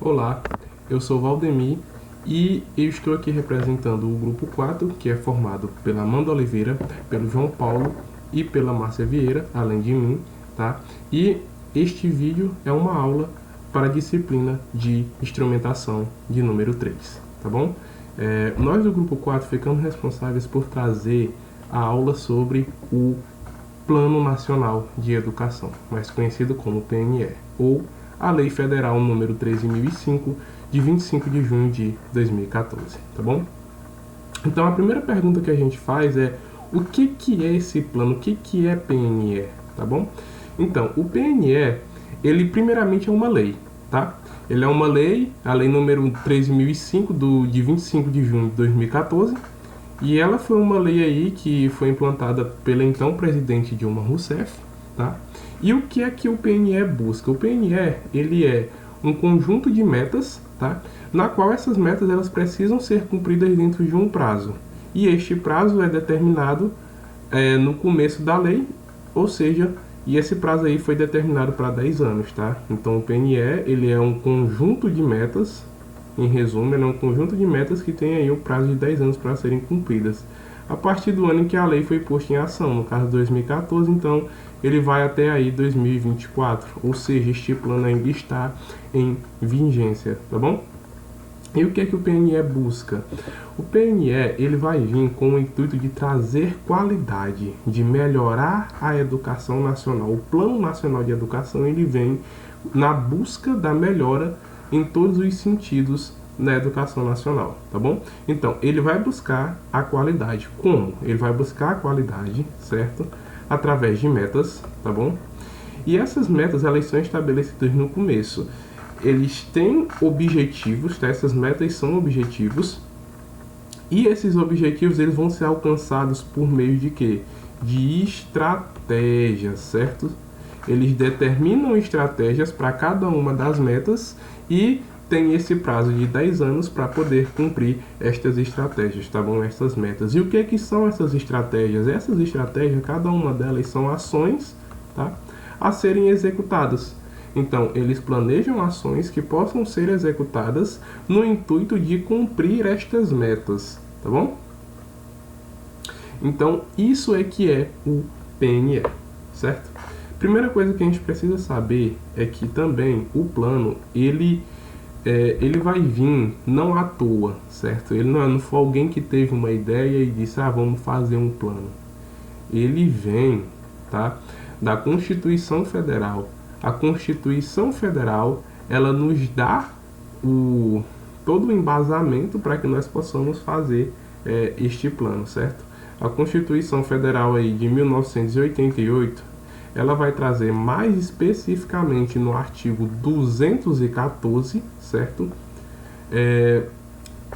Olá, eu sou Valdemir e eu estou aqui representando o grupo 4, que é formado pela Amanda Oliveira, pelo João Paulo e pela Márcia Vieira, além de mim, tá? E este vídeo é uma aula para a disciplina de instrumentação de número 3, tá bom? Nós do grupo 4 ficamos responsáveis por trazer a aula sobre o Plano Nacional de Educação, mais conhecido como PNE, ou a Lei Federal número 13.005, de 25 de junho de 2014, tá bom? Então a primeira pergunta que a gente faz é: o que é esse plano? O que é PNE, tá bom? Então, o PNE, ele primeiramente é uma lei, tá? Ele é uma lei, a lei número 13.005, de 25 de junho de 2014, e ela foi uma lei aí que foi implantada pela então presidente Dilma Rousseff, tá? E o que é que o PNE busca? O PNE, ele é um conjunto de metas, tá? Na qual essas metas elas precisam ser cumpridas dentro de um prazo. E este prazo é determinado no começo da lei, ou seja, e esse prazo aí foi determinado para 10 anos, tá? Então o PNE, ele é um conjunto de metas, em resumo, ele é um conjunto de metas que tem aí o prazo de 10 anos para serem cumpridas. A partir do ano em que a lei foi posta em ação, no caso 2014, então ele vai até aí 2024, ou seja, este plano ainda está em vigência, tá bom? E o que é que o PNE busca? O PNE, ele vai vir com o intuito de trazer qualidade, de melhorar a educação nacional. O Plano Nacional de Educação, ele vem na busca da melhora em todos os sentidos na educação nacional, tá bom? Então, ele vai buscar a qualidade. Como? Ele vai buscar a qualidade, certo? Através de metas, tá bom? E essas metas, elas são estabelecidas no começo. Eles têm objetivos, tá? Essas metas são objetivos. E esses objetivos, eles vão ser alcançados por meio de quê? De estratégias, certo? Eles determinam estratégias para cada uma das metas e tem esse prazo de 10 anos para poder cumprir estas estratégias, tá bom? Essas metas. E o que são essas estratégias? Essas estratégias, cada uma delas são ações, tá? A serem executadas. Então, eles planejam ações que possam ser executadas no intuito de cumprir estas metas, tá bom? Então, isso é que é o PNE, certo? Primeira coisa que a gente precisa saber é que também o plano, ele vai vir não à toa, certo? Ele não foi alguém que teve uma ideia e disse, vamos fazer um plano. Ele vem, tá, da Constituição Federal. A Constituição Federal, ela nos dá todo o embasamento para que nós possamos fazer este plano, certo? A Constituição Federal aí de 1988, ela vai trazer mais especificamente no artigo 214, certo?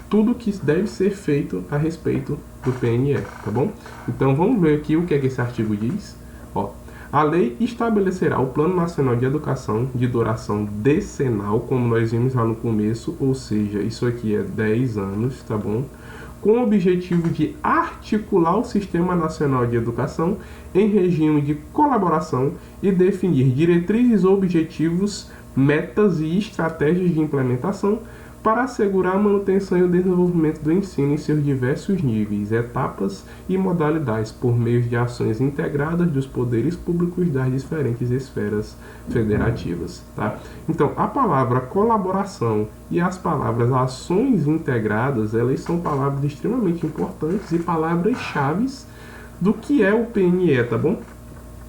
Tudo que deve ser feito a respeito do PNE, tá bom? Então vamos ver aqui o que é que esse artigo diz. Ó, a lei estabelecerá o Plano Nacional de Educação de duração decenal, como nós vimos lá no começo, ou seja, isso aqui é 10 anos, tá bom? Com o objetivo de articular o Sistema Nacional de Educação em regime de colaboração e definir diretrizes, objetivos, metas e estratégias de implementação para assegurar a manutenção e o desenvolvimento do ensino em seus diversos níveis, etapas e modalidades por meio de ações integradas dos poderes públicos das diferentes esferas federativas, tá? Então, a palavra colaboração e as palavras ações integradas, elas são palavras extremamente importantes e palavras-chave do que é o PNE, tá bom?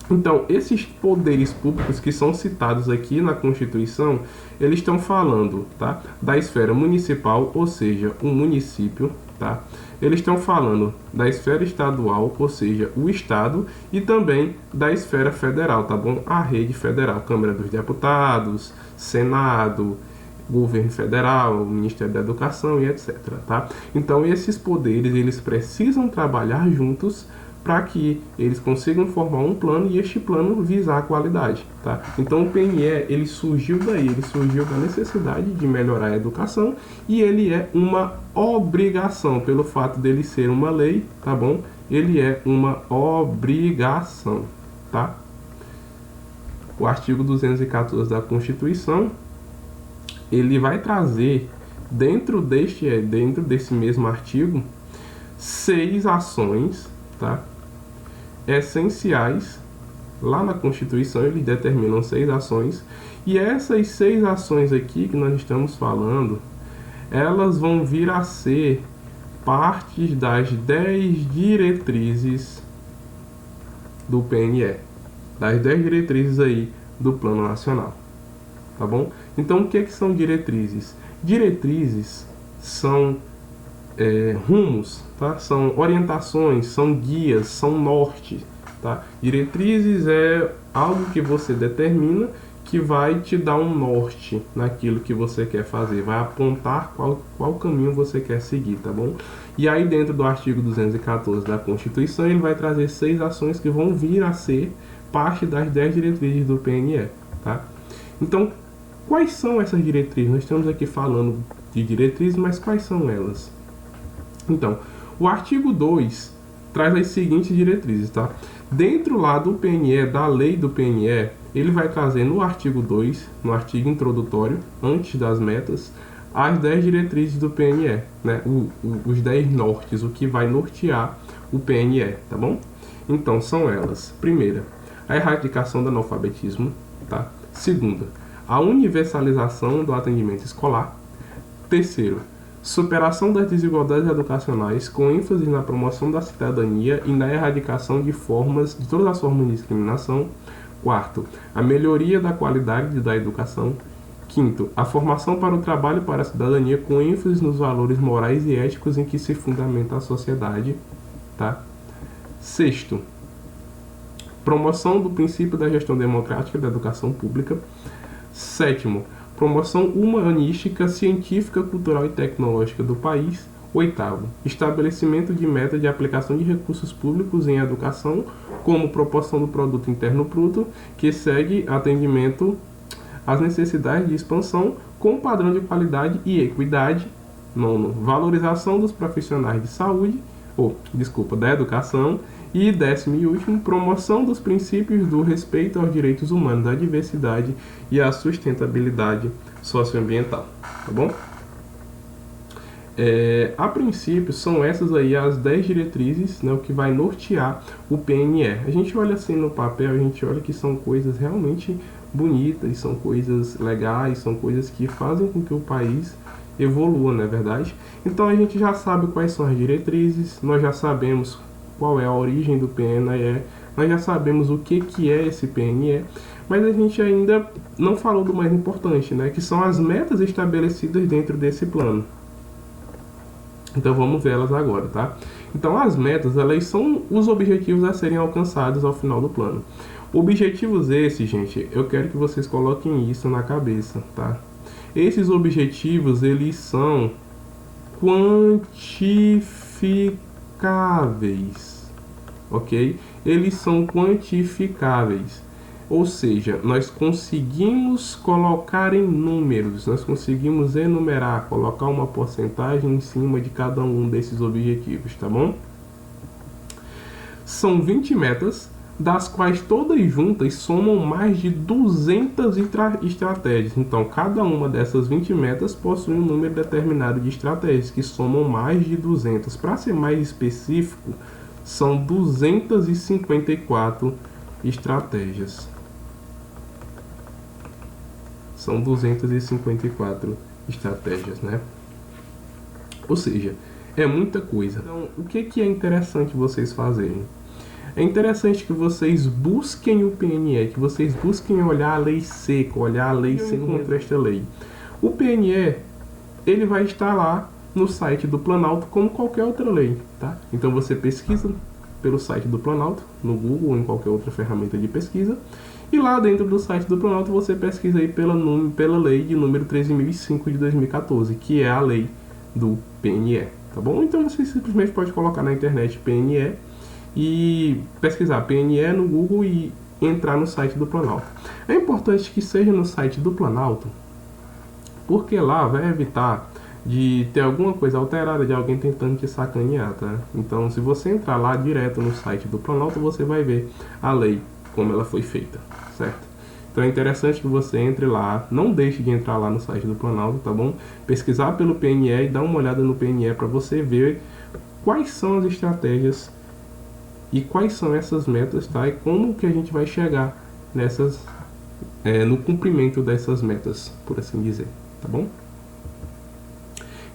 Então, esses poderes públicos que são citados aqui na Constituição, eles estão falando, tá, da esfera municipal, ou seja, o município, tá? Eles estão falando da esfera estadual, ou seja, o Estado, e também da esfera federal, tá bom? A rede federal, Câmara dos Deputados, Senado, Governo Federal, Ministério da Educação e etc, tá? Então, esses poderes, eles precisam trabalhar juntos para que eles consigam formar um plano e este plano visar a qualidade, tá? Então o PNE, ele surgiu daí, ele surgiu da necessidade de melhorar a educação e ele é uma obrigação, pelo fato dele ser uma lei, tá bom? Ele é uma obrigação, tá? O artigo 214 da Constituição, ele vai trazer dentro desse mesmo artigo 6 ações, tá, essenciais. Lá na Constituição eles determinam 6 ações, e essas 6 ações aqui que nós estamos falando, elas vão vir a ser partes das 10 diretrizes do PNE, das 10 diretrizes aí do Plano Nacional, tá bom? Então, o que são diretrizes? Diretrizes são rumos, tá? São orientações, são guias, são norte, tá? Diretrizes é algo que você determina que vai te dar um norte naquilo que você quer fazer, vai apontar qual caminho você quer seguir, tá bom? E aí dentro do artigo 214 da Constituição, ele vai trazer 6 ações que vão vir a ser parte das 10 diretrizes do PNE, tá? Então, quais são essas diretrizes? Nós estamos aqui falando de diretrizes, mas quais são elas? Então, o artigo 2 traz as seguintes diretrizes, tá? Dentro lá do PNE, da lei do PNE, ele vai trazer no artigo 2, no artigo introdutório, antes das metas, as 10 diretrizes do PNE, né? Os 10 nortes, o que vai nortear o PNE, tá bom? Então, são elas. Primeira, a erradicação do analfabetismo, tá? Segunda, a universalização do atendimento escolar. Terceiro, superação das desigualdades educacionais, com ênfase na promoção da cidadania e na erradicação de todas as formas de discriminação. Quarto, a melhoria da qualidade da educação. Quinto, a formação para o trabalho e para a cidadania, com ênfase nos valores morais e éticos em que se fundamenta a sociedade, tá? Sexto, promoção do princípio da gestão democrática da educação pública. Sétimo, promoção humanística, científica, cultural e tecnológica do país. Oitavo, estabelecimento de meta de aplicação de recursos públicos em educação, como proporção do produto interno bruto, que segue atendimento às necessidades de expansão com padrão de qualidade e equidade. Nono, valorização dos profissionais de saúde, da educação. E 10º e último, promoção dos princípios do respeito aos direitos humanos, à diversidade e à sustentabilidade socioambiental, tá bom? A princípio, são essas aí as 10 diretrizes, né, o que vai nortear o PNE. A gente olha assim no papel, a gente olha que são coisas realmente bonitas, são coisas legais, são coisas que fazem com que o país evolua, não é verdade? Então a gente já sabe quais são as diretrizes, nós já sabemos qual é a origem do PNE, nós já sabemos o que é esse PNE, mas a gente ainda não falou do mais importante, né, que são as metas estabelecidas dentro desse plano. Então vamos ver elas agora, tá? Então as metas, elas são os objetivos a serem alcançados ao final do plano. Objetivos esses, gente, eu quero que vocês coloquem isso na cabeça, tá? Esses objetivos, eles são quantificáveis, ok? Eles são quantificáveis. Ou seja, nós conseguimos colocar em números, nós conseguimos enumerar, colocar uma porcentagem em cima de cada um desses objetivos, tá bom? São 20 metas, das quais todas juntas somam mais de 200 estratégias. Então, cada uma dessas 20 metas possui um número determinado de estratégias, que somam mais de 200. Para ser mais específico, são 254 estratégias. São 254 estratégias, né? Ou seja, é muita coisa. Então, o que é interessante vocês fazerem? É interessante que vocês busquem o PNE, que vocês busquem olhar a lei seca, olhar a lei sem contra esta lei. O PNE, ele vai estar lá no site do Planalto como qualquer outra lei, tá? Então você pesquisa pelo site do Planalto, no Google ou em qualquer outra ferramenta de pesquisa, e lá dentro do site do Planalto você pesquisa aí pela lei de número 13.005 de 2014, que é a lei do PNE, tá bom? Então você simplesmente pode colocar na internet PNE e pesquisar PNE no Google e entrar no site do Planalto. É importante que seja no site do Planalto, porque lá vai evitar de ter alguma coisa alterada, de alguém tentando te sacanear, tá? Então, se você entrar lá direto no site do Planalto, você vai ver a lei, como ela foi feita, certo? Então é interessante que você entre lá, não deixe de entrar lá no site do Planalto, tá bom? Pesquisar pelo PNE e dar uma olhada no PNE para você ver quais são as estratégias e quais são essas metas, tá? E como que a gente vai chegar nessas, no cumprimento dessas metas, por assim dizer, tá bom?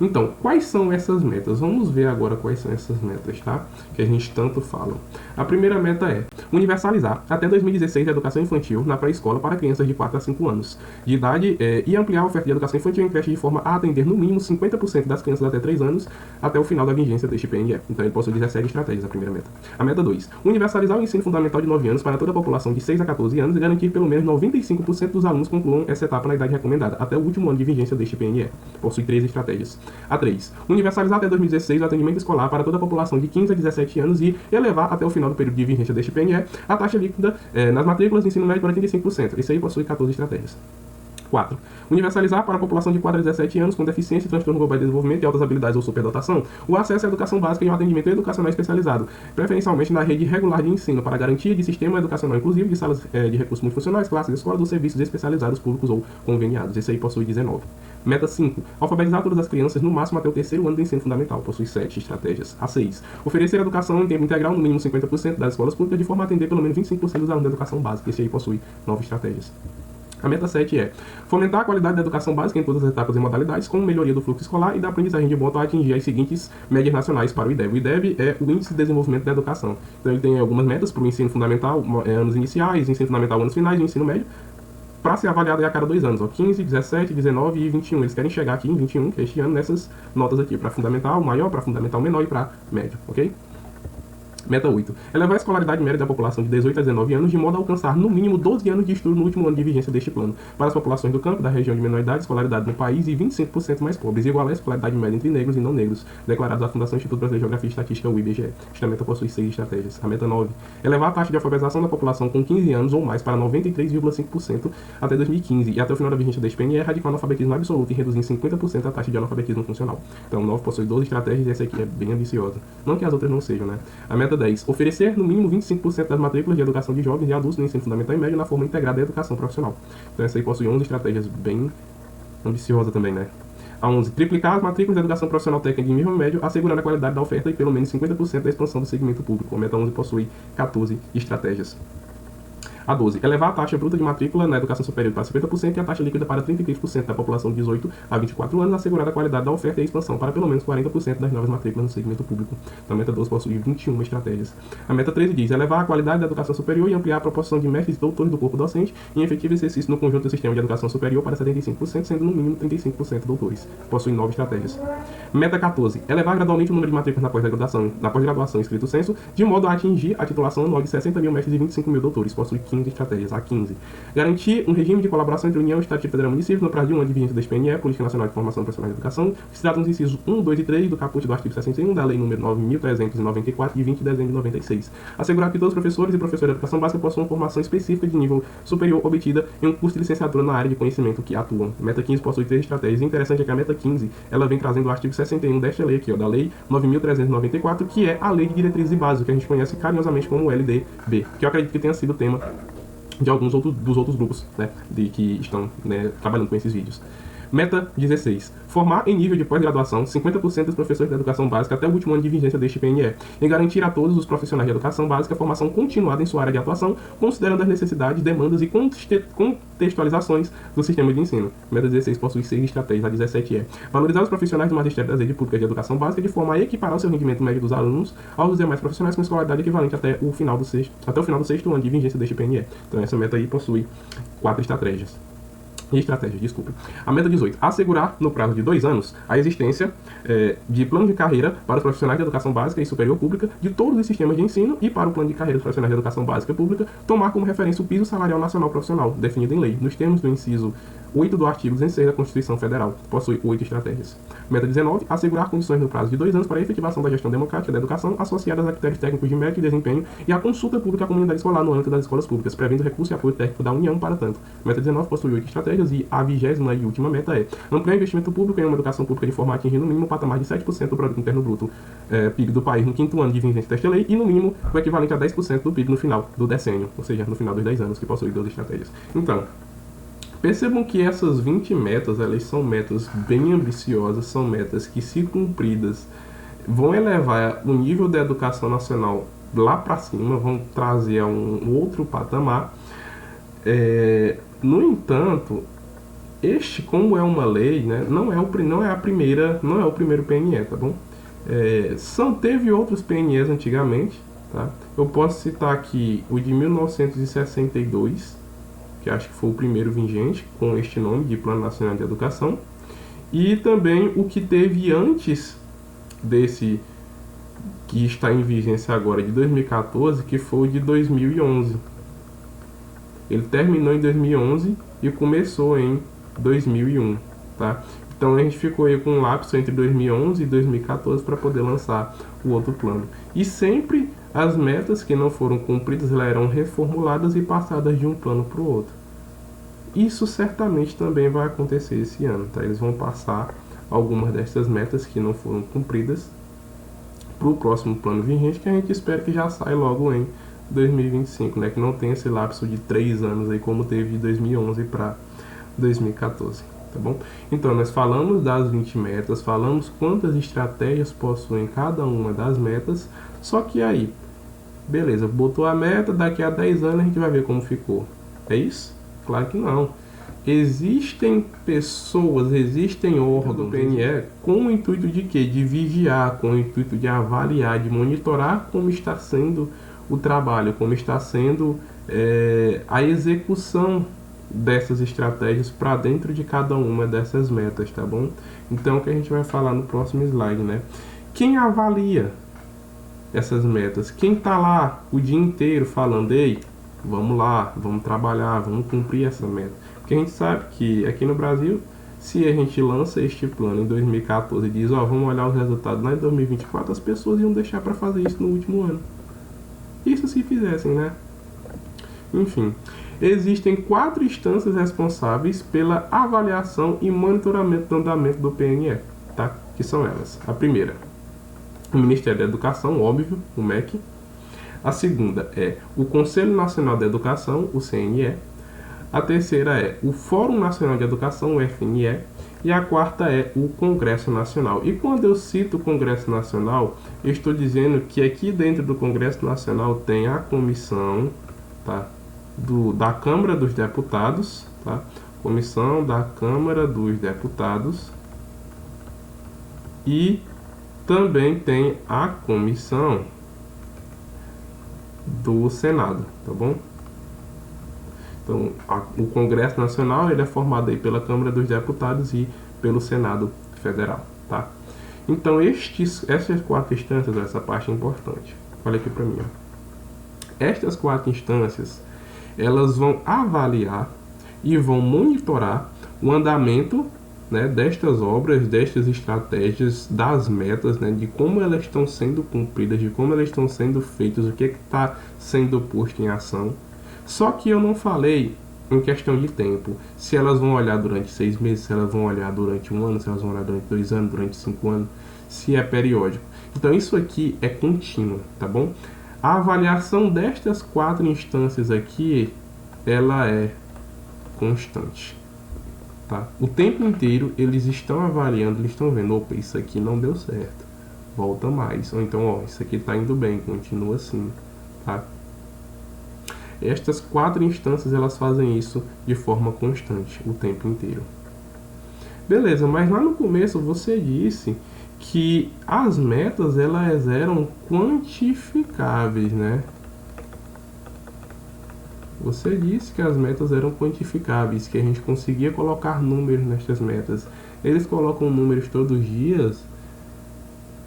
Então, quais são essas metas? Vamos ver agora quais são essas metas, tá? Que a gente tanto fala. A primeira meta é universalizar até 2016 a educação infantil na pré-escola para crianças de 4 a 5 anos de idade e ampliar a oferta de educação infantil em creche de forma a atender no mínimo 50% das crianças até 3 anos até o final da vigência deste PNE. Então, ele possui 17 estratégias, a primeira meta. A meta 2. Universalizar o ensino fundamental de 9 anos para toda a população de 6 a 14 anos e garantir que pelo menos 95% dos alunos concluam essa etapa na idade recomendada até o último ano de vigência deste PNE. Possui 3 estratégias. A 3. Universalizar até 2016 o atendimento escolar para toda a população de 15 a 17 anos e elevar até o final do período de vigência deste PNE a taxa líquida nas matrículas de ensino médio para 85%. Isso aí possui 14 estratégias. 4. Universalizar para a população de 4 a 17 anos com deficiência, transtorno global de desenvolvimento e altas habilidades ou superdotação o acesso à educação básica e ao atendimento educacional especializado, preferencialmente na rede regular de ensino, para garantia de sistema educacional inclusivo, de salas de recursos multifuncionais, classes, escolas ou serviços especializados públicos ou conveniados. Esse aí possui 19. Meta 5. Alfabetizar todas as crianças no máximo até o terceiro ano do ensino fundamental. Possui 7 estratégias. A 6. Oferecer educação em tempo integral no mínimo 50% das escolas públicas de forma a atender pelo menos 25% dos alunos da educação básica. Esse aí possui 9 estratégias. A meta 7 é fomentar a qualidade da educação básica em todas as etapas e modalidades, com melhoria do fluxo escolar e da aprendizagem de modo a atingir as seguintes médias nacionais para o IDEB. O IDEB é o Índice de Desenvolvimento da Educação. Então ele tem algumas metas para o ensino fundamental, anos iniciais, ensino fundamental, anos finais e ensino médio, para ser avaliado a cada 2 anos, 15, 17, 19 e 21. Eles querem chegar aqui em 21, que é este ano, nessas notas aqui, para fundamental maior, para fundamental menor e para médio, ok? Meta 8. Elevar a escolaridade média da população de 18 a 19 anos de modo a alcançar no mínimo 12 anos de estudo no último ano de vigência deste plano. Para as populações do campo, da região de menor idade, escolaridade no país e 25% mais pobres, igual a escolaridade média entre negros e não negros, declarados à Fundação Instituto Brasileiro de Geografia e Estatística, o IBGE. Esta meta possui 6 estratégias. A meta 9. Elevar a taxa de alfabetização da população com 15 anos ou mais para 93,5% até 2015 e até o final da vigência deste PNE, erradicar o analfabetismo absoluto e reduzir em 50% a taxa de analfabetismo funcional. Então, o 9 possui 12 estratégias e essa aqui é bem ambiciosa. Não que as outras não sejam, né? A meta 10. Oferecer no mínimo 25% das matrículas de educação de jovens e adultos no ensino fundamental e médio na forma integrada da educação profissional. Então essa aí possui 11 estratégias bem ambiciosa também, né? A 11. Triplicar as matrículas de educação profissional técnica de nível médio, assegurando a qualidade da oferta e pelo menos 50% da expansão do segmento público. A meta 11 possui 14 estratégias. A 12. Elevar a taxa bruta de matrícula na educação superior para 50% e a taxa líquida para 33% da população de 18 a 24 anos, assegurando a qualidade da oferta e a expansão para pelo menos 40% das novas matrículas no segmento público. Então, a meta 12 possui 21 estratégias. A meta 13 diz elevar a qualidade da educação superior e ampliar a proporção de mestres e doutores do corpo docente em efetivo exercício no conjunto do sistema de educação superior para 75%, sendo no mínimo 35% doutores. Possui 9 estratégias. Meta 14. Elevar gradualmente o número de matrículas na pós-graduação estrito sensu, de modo a atingir a titulação anual de 60 mil mestres e 25 mil doutores. Possui 15 estratégias. A 15. Garantir um regime de colaboração entre União, Estado, Federal e Município no prazo de um ano de vigência da PNE, Política Nacional de Formação Profissional de Educação, que se trata dos incisos 1, 2 e 3 do caput do artigo 61 da Lei nº 9.394, de 20 de dezembro de 96. Assegurar que todos os professores e professoras de educação básica possuam formação específica de nível superior obtida em um curso de licenciatura na área de conhecimento que atuam. A meta 15 possui 3 estratégias. E interessante é que a meta 15 ela vem trazendo o artigo 61 desta lei aqui, ó, da Lei 9.394, que é a Lei de Diretrizes Básicas, que a gente conhece carinhosamente como LDB, que eu acredito que tenha sido tema de alguns dos outros grupos, né, que estão, né, trabalhando com esses vídeos. Meta 16. Formar em nível de pós-graduação 50% dos professores da educação básica até o último ano de vigência deste PNE e garantir a todos os profissionais de educação básica formação continuada em sua área de atuação, considerando as necessidades, demandas e contextualizações do sistema de ensino. Meta 16 possui 6 estratégias. A 17 é valorizar os profissionais do magistério das redes públicas de educação básica de forma a equiparar o seu rendimento médio dos alunos aos demais profissionais com escolaridade equivalente até o final do sexto ano de vigência deste PNE. Então essa meta aí possui 4 estratégias. A meta 18. Assegurar, no prazo de 2 anos, a existência de plano de carreira para os profissionais de educação básica e superior pública de todos os sistemas de ensino e para o plano de carreira dos profissionais de educação básica pública, tomar como referência o piso salarial nacional profissional, definido em lei, nos termos do inciso 8 do artigo 206 da Constituição Federal. Possui 8 estratégias. Meta 19, assegurar condições no prazo de 2 anos para a efetivação da gestão democrática da educação associadas a critérios técnicos de mérito e desempenho e a consulta pública à comunidade escolar no âmbito das escolas públicas, prevendo recurso e apoio técnico da União para tanto. Meta 19 possui 8 estratégias e a 20ª e última meta é ampliar investimento público em uma educação pública de forma a atingir no mínimo o patamar de 7% do produto interno bruto PIB do país no 5º ano de vigência desta lei e no mínimo o equivalente a 10% do PIB no final do decênio, ou seja, no final dos 10 anos que possui 12 estratégias. Então, percebam que essas 20 metas, elas são metas bem ambiciosas, são metas que, se cumpridas, vão elevar o nível da educação nacional lá para cima, vão trazer a um outro patamar. No entanto, como é uma lei, né, não é o primeiro PNE, tá bom? Teve outros PNEs antigamente, tá? Eu posso citar aqui o de 1962, que acho que foi o primeiro vigente com este nome de Plano Nacional de Educação, e também o que teve antes desse, que está em vigência agora, de 2014, que foi o de 2011. Ele terminou em 2011 e começou em 2001, tá? Então a gente ficou aí com um lapso entre 2011 e 2014 para poder lançar o outro plano. E sempre as metas que não foram cumpridas, elas eram reformuladas e passadas de um plano para o outro. Isso certamente também vai acontecer esse ano, tá? Eles vão passar algumas dessas metas que não foram cumpridas para o próximo plano vigente, que a gente espera que já saia logo em 2025, né? Que não tem esse lapso de 3 anos aí como teve de 2011 para 2014. Tá bom? Então, nós falamos das 20 metas, falamos quantas estratégias possuem cada uma das metas, só que aí, beleza, botou a meta, daqui a 10 anos a gente vai ver como ficou. É isso? Claro que não. Existem pessoas, existem órgãos do PNE com o intuito de quê? De vigiar, com o intuito de avaliar, de monitorar como está sendo o trabalho, como está sendo a execução dessas estratégias para dentro de cada uma dessas metas, tá bom? Então, o que a gente vai falar no próximo slide, né? Quem avalia essas metas? Quem tá lá o dia inteiro falando, ei, vamos lá, vamos trabalhar, vamos cumprir essa meta? Porque a gente sabe que aqui no Brasil, se a gente lança este plano em 2014 e diz, vamos olhar os resultados lá em 2024, as pessoas iam deixar para fazer isso no último ano. Isso se fizessem, né? Enfim, existem 4 instâncias responsáveis pela avaliação e monitoramento do andamento do PNE, tá? Que são elas. A primeira, o Ministério da Educação, óbvio, o MEC. A segunda é o Conselho Nacional de Educação, o CNE. A terceira é o Fórum Nacional de Educação, o FNE. E a quarta é o Congresso Nacional. E quando eu cito o Congresso Nacional, eu estou dizendo que aqui dentro do Congresso Nacional tem a comissão, tá? Da Câmara dos Deputados, tá? Comissão da Câmara dos Deputados, e também tem a comissão do Senado, tá bom? Então, o Congresso Nacional ele é formado aí pela Câmara dos Deputados e pelo Senado Federal, tá? Então, essas 4 instâncias, essa parte é importante. Olha aqui para mim, ó. Estas 4 instâncias, elas vão avaliar e vão monitorar o andamento, né, destas obras, destas estratégias, das metas, né, de como elas estão sendo cumpridas, de como elas estão sendo feitas, o que está sendo posto em ação. Só que eu não falei em questão de tempo, se elas vão olhar durante 6 meses, se elas vão olhar durante 1 ano, se elas vão olhar durante 2 anos, durante 5 anos, se é periódico. Então isso aqui é contínuo, tá bom? A avaliação destas 4 instâncias aqui, ela é constante, tá? O tempo inteiro eles estão avaliando, eles estão vendo, opa, isso aqui não deu certo, volta mais, ou então, isso aqui está indo bem, continua assim, tá? Estas 4 instâncias, elas fazem isso de forma constante, o tempo inteiro. Beleza, mas lá no começo você disse que as metas, elas eram quantificáveis, né? Você disse que as metas eram quantificáveis, que a gente conseguia colocar números nestas metas. Eles colocam números todos os dias?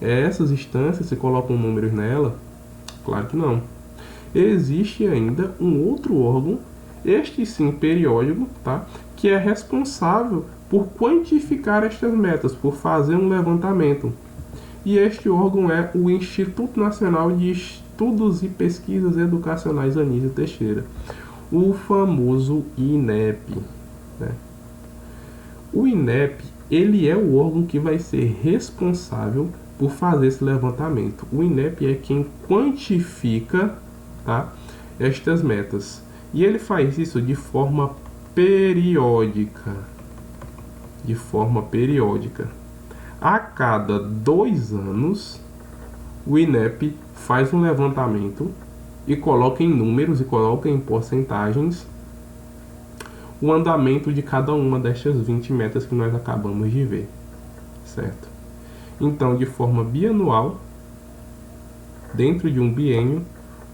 Essas instâncias se colocam números nela? Claro que não. Existe ainda um outro órgão, este sim periódico, tá? que é responsável por quantificar estas metas, por fazer um levantamento. E este órgão é o Instituto Nacional de Estudos e Pesquisas Educacionais Anísio Teixeira, o famoso INEP, né? O INEP, ele é o órgão que vai ser responsável por fazer esse levantamento. O INEP é quem quantifica, tá, estas metas. E ele faz isso de forma periódica. De forma periódica. A cada 2 anos, o INEP faz um levantamento e coloca em números e coloca em porcentagens o andamento de cada uma destas 20 metas que nós acabamos de ver, certo? Então, de forma bianual, dentro de um biênio,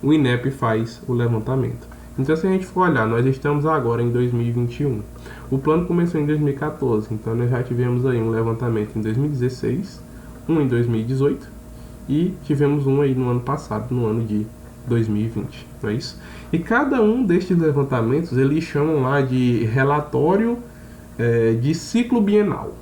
o INEP faz o levantamento. Então, se a gente for olhar, nós estamos agora em 2021. O plano começou em 2014, então nós já tivemos aí um levantamento em 2016, um em 2018 e tivemos um aí no ano passado, no ano de 2020, não é isso? E cada um destes levantamentos, eles chamam lá de relatório de ciclo bienal.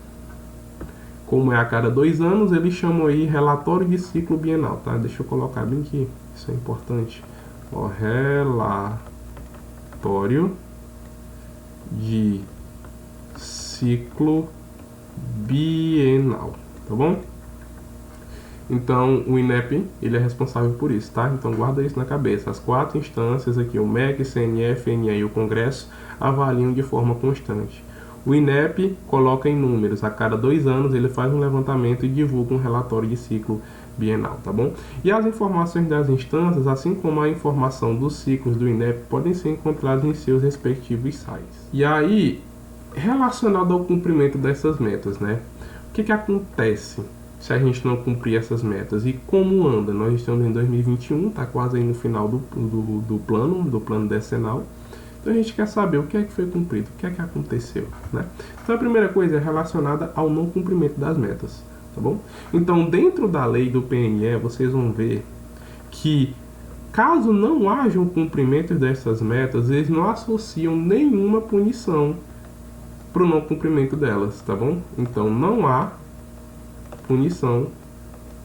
Como é a cada 2 anos, eles chamam aí relatório de ciclo bienal, tá? Deixa eu colocar bem aqui, isso é importante. Ó, relatório de ciclo bienal, tá bom? Então, o INEP, ele é responsável por isso, tá? Então, guarda isso na cabeça. As 4 instâncias aqui, o MEC, CNE, FNE e o Congresso, avaliam de forma constante. O INEP coloca em números. A cada 2 anos, ele faz um levantamento e divulga um relatório de ciclo bienal, tá bom? E as informações das instâncias, assim como a informação dos ciclos do INEP, podem ser encontradas em seus respectivos sites. E aí, relacionado ao cumprimento dessas metas, né? O que acontece se a gente não cumprir essas metas? E como anda? Nós estamos em 2021, está quase aí no final do plano decenal. Então a gente quer saber o que é que foi cumprido, o que é que aconteceu, né? Então a primeira coisa é relacionada ao não cumprimento das metas, tá bom? Então dentro da lei do PNE, vocês vão ver que caso não haja um cumprimento dessas metas, eles não associam nenhuma punição para o não cumprimento delas, tá bom? Então não há punição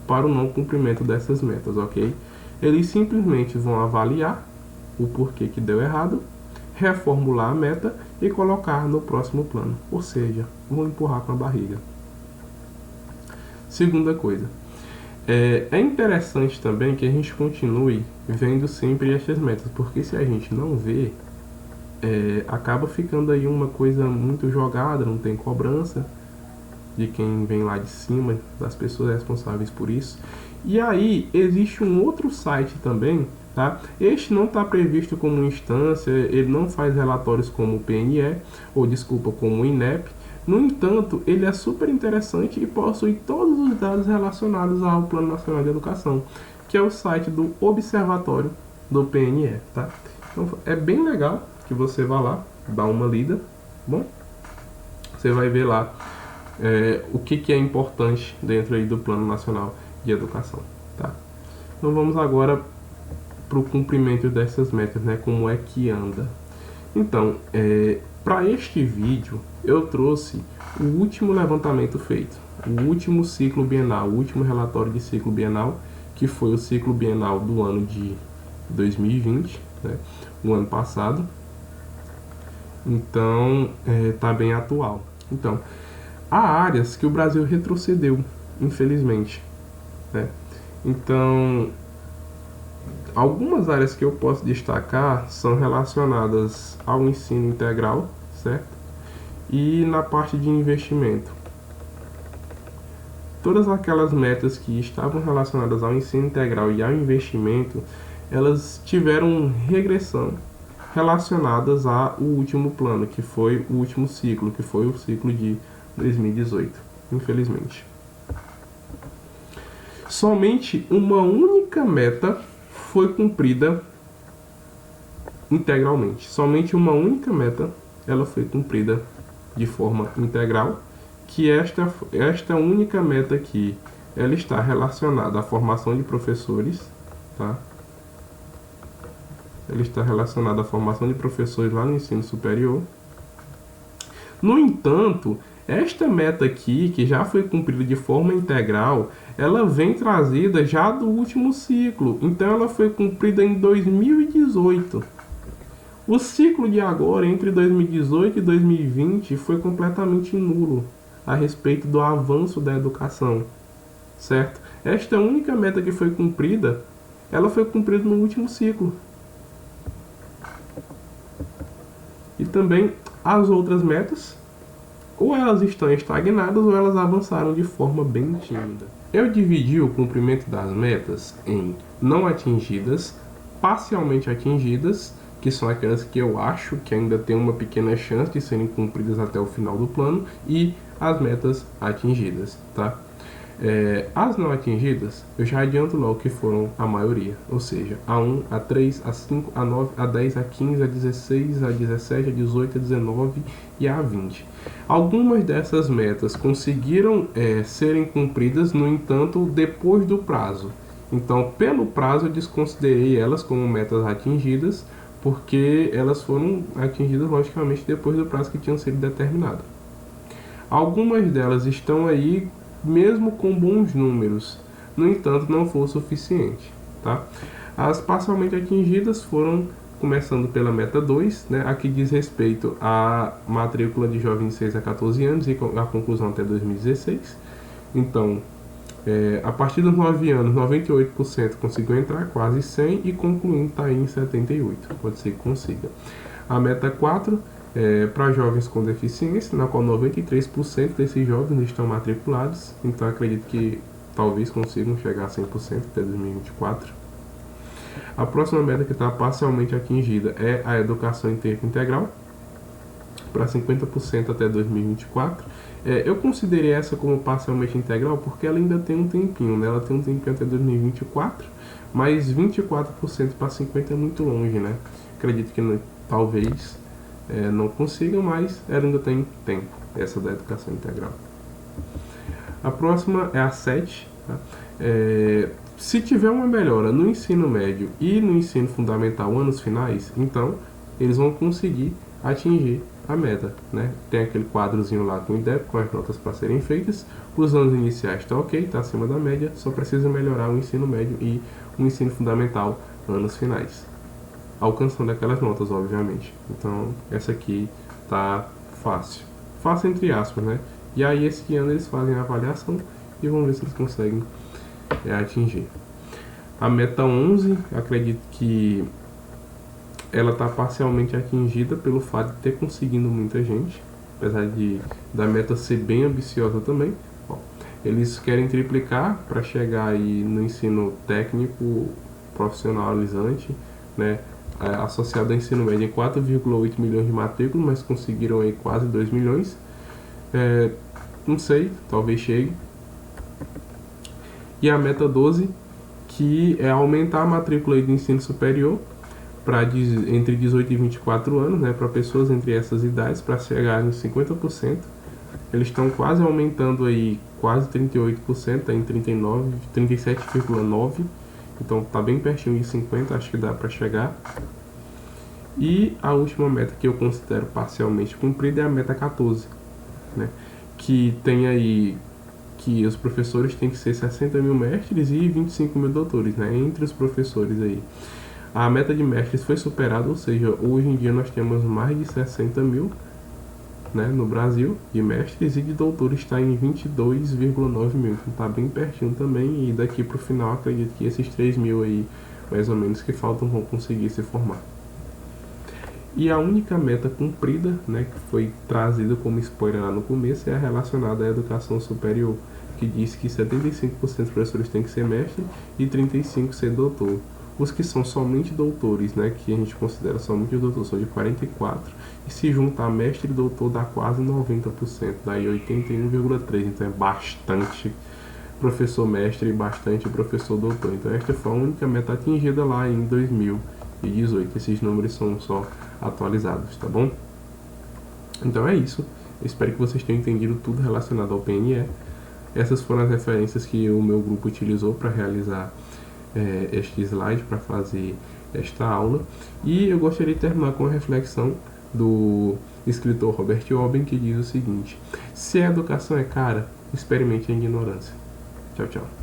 para o não cumprimento dessas metas, ok? Eles simplesmente vão avaliar o porquê que deu errado, reformular a meta e colocar no próximo plano, ou seja, vão empurrar com a barriga. Segunda coisa, é interessante também que a gente continue vendo sempre estas metas, porque se a gente não vê, acaba ficando aí uma coisa muito jogada, não tem cobrança de quem vem lá de cima, das pessoas responsáveis por isso. E aí existe um outro site também, tá? Este não está previsto como instância, ele não faz relatórios como o PNE, ou desculpa, como o INEP. No entanto, ele é super interessante e possui todos os dados relacionados ao Plano Nacional de Educação, que é o site do Observatório do PNE, tá? Então é bem legal que você vá lá, dá uma lida, bom? Você vai ver lá o que é importante dentro aí do Plano Nacional de Educação, tá? Então vamos agora para o cumprimento dessas metas, né? Como é que anda? Então, para este vídeo eu trouxe o último levantamento feito, o último ciclo bienal, o último relatório de ciclo bienal, que foi o ciclo bienal do ano de 2020, né? O ano passado. Então, tá bem atual. Então, há áreas que o Brasil retrocedeu, infelizmente, né? Então, algumas áreas que eu posso destacar são relacionadas ao ensino integral, certo? E na parte de investimento. Todas aquelas metas que estavam relacionadas ao ensino integral e ao investimento, elas tiveram regressão relacionadas ao último plano, que foi o último ciclo, que foi o ciclo de 2018, infelizmente. Somente uma única meta foi cumprida integralmente. Somente uma única meta ela foi cumprida de forma integral, que esta única meta aqui, ela está relacionada à formação de professores, tá? Ela está relacionada à formação de professores lá no ensino superior. No entanto, esta meta aqui, que já foi cumprida de forma integral, ela vem trazida já do último ciclo, então ela foi cumprida em 2018. O ciclo de agora, entre 2018 e 2020, foi completamente nulo a respeito do avanço da educação, certo? Esta única meta que foi cumprida, ela foi cumprida no último ciclo. E também as outras metas, ou elas estão estagnadas ou elas avançaram de forma bem tímida. Eu dividi o cumprimento das metas em não atingidas, parcialmente atingidas, que são aquelas que eu acho que ainda tem uma pequena chance de serem cumpridas até o final do plano, e as metas atingidas, tá? As não atingidas, eu já adianto logo que foram a maioria, ou seja, a 1, a 3, a 5, a 9, a 10, a 15, a 16, a 17, a 18, a 19 e a 20. Algumas dessas metas conseguiram serem cumpridas, no entanto, depois do prazo. Então, pelo prazo, eu desconsiderei elas como metas atingidas, porque elas foram atingidas, logicamente, depois do prazo que tinham sido determinado. Algumas delas estão aí mesmo com bons números, no entanto, não foi o suficiente, tá? As parcialmente atingidas foram, começando pela meta 2, né, a que diz respeito à matrícula de jovens de 6 a 14 anos e a conclusão até 2016. Então, a partir dos 9 anos, 98% conseguiu entrar, quase 100%, e concluindo está aí em 78%, pode ser que consiga. A meta 4 para jovens com deficiência, na qual 93% desses jovens estão matriculados, então acredito que talvez consigam chegar a 100% até 2024. A próxima meta que está parcialmente atingida é a educação em tempo integral, para 50% até 2024. Eu considerei essa como parcialmente integral porque ela ainda tem um tempinho, né? Ela tem um tempinho até 2024, mas 24% para 50% é muito longe, né? Acredito que talvez não consigam, mas ela ainda tem tempo, essa da educação integral. A próxima é a 7. Tá? Se tiver uma melhora no ensino médio e no ensino fundamental anos finais, então eles vão conseguir atingir a meta, né? Tem aquele quadrozinho lá com o IDEB, com as notas para serem feitas. Os anos iniciais está ok, está acima da média, só precisa melhorar o ensino médio e o ensino fundamental anos finais, alcançando aquelas notas, obviamente. Então, essa aqui tá fácil. Fácil entre aspas, né? E aí, esse ano eles fazem a avaliação e vão ver se eles conseguem atingir. A meta 11, acredito que ela está parcialmente atingida pelo fato de ter conseguido muita gente, apesar da meta ser bem ambiciosa também. Eles querem triplicar para chegar aí no ensino técnico profissionalizante, né, associado ao ensino médio em 4,8 milhões de matrículas, mas conseguiram aí quase 2 milhões. Não sei, talvez chegue. E a meta 12, que é aumentar a matrícula aí do ensino superior para entre 18 e 24 anos, né, para pessoas entre essas idades, para chegar em 50%. Eles estão quase aumentando aí, quase 38%, tá em 37,9%. Então está bem pertinho de 50%, acho que dá para chegar. E a última meta que eu considero parcialmente cumprida é a meta 14, né, que tem aí que os professores têm que ser 60 mil mestres e 25 mil doutores, né, entre os professores aí. A meta de mestres foi superada, ou seja, hoje em dia nós temos mais de 60 mil, né, no Brasil, de mestres, e de doutores está em 22,9 mil, então está bem pertinho também, e daqui para o final acredito que esses 3 mil aí, mais ou menos, que faltam vão conseguir se formar. E a única meta cumprida, né, que foi trazida como spoiler lá no começo, é a relacionada à educação superior, que diz que 75% dos professores têm que ser mestre e 35% ser doutor. Os que são somente doutores, né, que a gente considera somente doutores, são de 44%, e se juntar mestre e doutor dá quase 90%, daí 81,3%, então é bastante professor mestre e bastante professor doutor. Então esta foi a única meta atingida lá em 2018, esses números são só atualizados, tá bom? Então é isso, eu espero que vocês tenham entendido tudo relacionado ao PNE. Essas foram as referências que o meu grupo utilizou para realizar este slide, para fazer esta aula, e eu gostaria de terminar com a reflexão do escritor Robert Oben, que diz o seguinte: se a educação é cara, experimente a ignorância. Tchau, tchau.